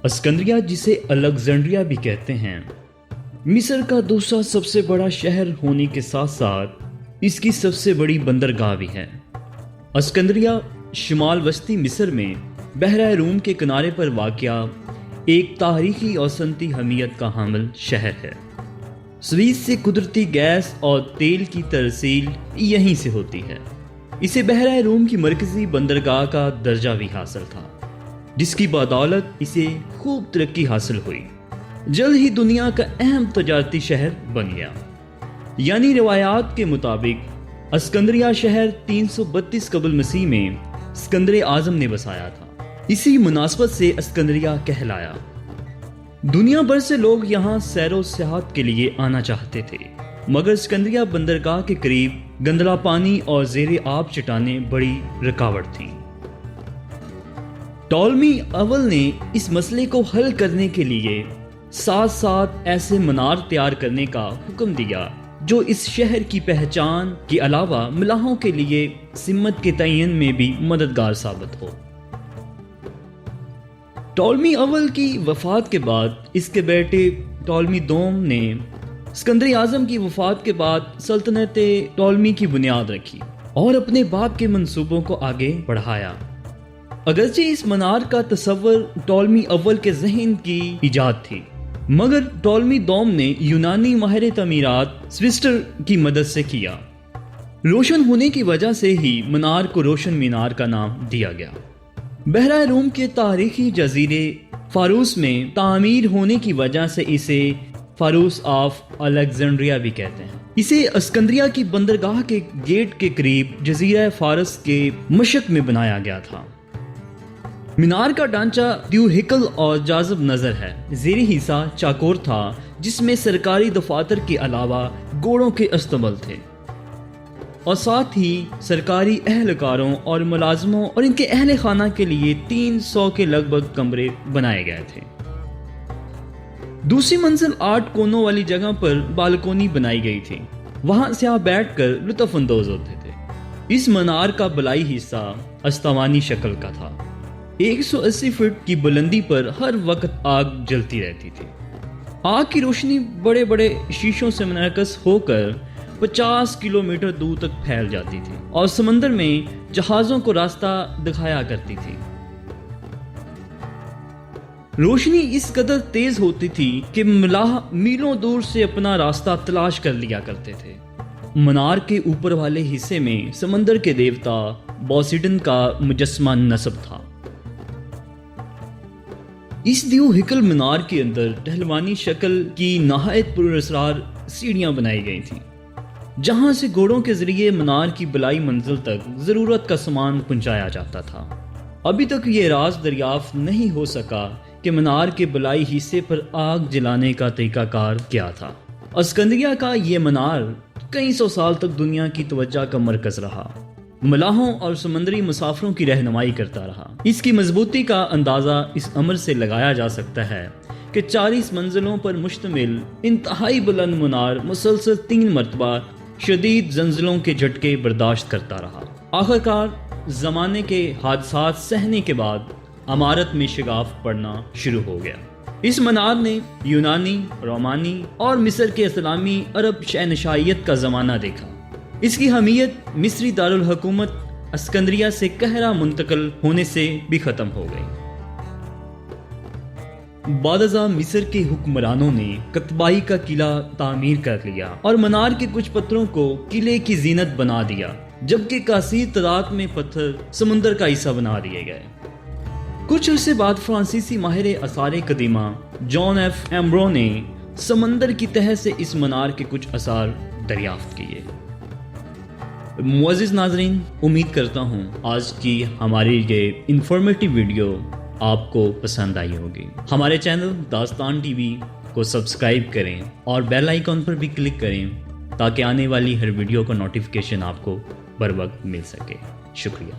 اسکندریہ جسے الیگزینڈریا بھی کہتے ہیں، مصر کا دوسرا سب سے بڑا شہر ہونے کے ساتھ ساتھ اس کی سب سے بڑی بندرگاہ بھی ہے۔ اسکندریہ شمال وسطی مصر میں بحیرہ روم کے کنارے پر واقع ایک تاریخی اور صنعتی اہمیت کا حامل شہر ہے۔ سویس سے قدرتی گیس اور تیل کی ترسیل یہیں سے ہوتی ہے۔ اسے بحیرہ روم کی مرکزی بندرگاہ کا درجہ بھی حاصل تھا، جس کی بدولت اسے خوب ترقی حاصل ہوئی۔ جلد ہی دنیا کا اہم تجارتی شہر بن گیا۔ یعنی روایات کے مطابق اسکندریہ شہر 332 قبل مسیح میں اسکندر اعظم نے بسایا تھا۔ اسی مناسبت سے اسکندریہ کہلایا۔ دنیا بھر سے لوگ یہاں سیر و سیاحت کے لیے آنا چاہتے تھے، مگر اسکندریہ بندرگاہ کے قریب گندلا پانی اور زیر آب چٹانیں بڑی رکاوٹ تھیں۔ ٹولمی اول نے اس مسئلے کو حل کرنے کے لیے ساتھ ساتھ ایسے منار تیار کرنے کا حکم دیا جو اس شہر کی پہچان کے علاوہ ملاحوں کے لیے سمت کے تعین میں بھی مددگار ثابت ہو۔ ٹولمی اول کی وفات کے بعد اس کے بیٹے ٹولمی دوم نے اسکندر اعظم کی وفات کے بعد سلطنت ٹولمی کی بنیاد رکھی اور اپنے باپ کے منصوبوں کو آگے بڑھایا۔ اگرچہ اس منار کا تصور ٹولمی اول کے ذہن کی ایجاد تھی، مگر ٹولمی دوم نے یونانی ماہر تعمیرات سوسٹر کی مدد سے کیا۔ روشن ہونے کی وجہ سے ہی منار کو روشن مینار کا نام دیا گیا۔ بحیرہ روم کے تاریخی جزیرے فاروس میں تعمیر ہونے کی وجہ سے اسے فاروس آف الیگزینڈریا بھی کہتے ہیں۔ اسے اسکندریہ کی بندرگاہ کے گیٹ کے قریب جزیرہ فارس کے مشرق میں بنایا گیا تھا۔ مینار کا ڈھانچہ دیو ہکل اور جاذب نظر ہے۔ زیریں حصہ چاکور تھا، جس میں سرکاری دفاتر کے علاوہ گھوڑوں کے استبل تھے، اور ساتھ ہی سرکاری اہلکاروں اور ملازموں اور ان کے اہل خانہ کے لیے 300 کے لگ بھگ کمرے بنائے گئے تھے۔ دوسری منزل 8 کونوں والی جگہ پر بالکونی بنائی گئی تھی، وہاں سیاح بیٹھ کر لطف اندوز ہوتے تھے۔ اس منار کا بلائی حصہ استوانی شکل کا تھا۔ 180 فٹ کی بلندی پر ہر وقت آگ جلتی رہتی تھی۔ آگ کی روشنی بڑے بڑے شیشوں سے منعکس ہو کر 50 کلومیٹر دور تک پھیل جاتی تھی اور سمندر میں جہازوں کو راستہ دکھایا کرتی تھی۔ روشنی اس قدر تیز ہوتی تھی کہ ملاح میلوں دور سے اپنا راستہ تلاش کر لیا کرتے تھے۔ منار کے اوپر والے حصے میں سمندر کے دیوتا پوسیڈن کا مجسمہ نصب تھا۔ اس دیو ہکل مینار کے اندر ٹہلوانی شکل کی نہایت پراسرار سیڑھیاں بنائی گئی تھیں، جہاں سے گھوڑوں کے ذریعے منار کی بلائی منزل تک ضرورت کا سامان پہنچایا جاتا تھا۔ ابھی تک یہ راز دریافت نہیں ہو سکا کہ منار کے بلائی حصے پر آگ جلانے کا طریقہ کار کیا تھا۔ اسکندریہ کا یہ منار کئی سو سال تک دنیا کی توجہ کا مرکز رہا، ملاحوں اور سمندری مسافروں کی رہنمائی کرتا رہا۔ اس کی مضبوطی کا اندازہ اس امر سے لگایا جا سکتا ہے کہ 40 منزلوں پر مشتمل انتہائی بلند منار مسلسل 3 مرتبہ شدید زلزلوں کے جھٹکے برداشت کرتا رہا۔ آخرکار زمانے کے حادثات سہنے کے بعد عمارت میں شگاف پڑنا شروع ہو گیا۔ اس منار نے یونانی، رومانی اور مصر کے اسلامی عرب شہنشاہیت کا زمانہ دیکھا۔ اس کی اہمیت مصری دارالحکومت اسکندریہ سے قاہرہ منتقل ہونے سے بھی ختم ہو گئی۔ بعد ازاں مصر کے حکمرانوں نے قطبائی کا قلعہ تعمیر کر لیا اور منار کے کچھ پتھروں کو قلعے کی زینت بنا دیا، جبکہ کثیر تعداد میں پتھر سمندر کا حصہ بنا دیے گئے۔ کچھ عرصے بعد فرانسیسی ماہر آثار قدیمہ جان ایف ایمبرو نے سمندر کی تہہ سے اس منار کے کچھ آثار دریافت کیے۔ معزز ناظرین، امید کرتا ہوں آج کی ہماری یہ انفارمیٹیو ویڈیو آپ کو پسند آئی ہوگی۔ ہمارے چینل داستان ٹی وی کو سبسکرائب کریں اور بیل آئیکن پر بھی کلک کریں تاکہ آنے والی ہر ویڈیو کا نوٹیفیکیشن آپ کو بر وقت مل سکے۔ شکریہ۔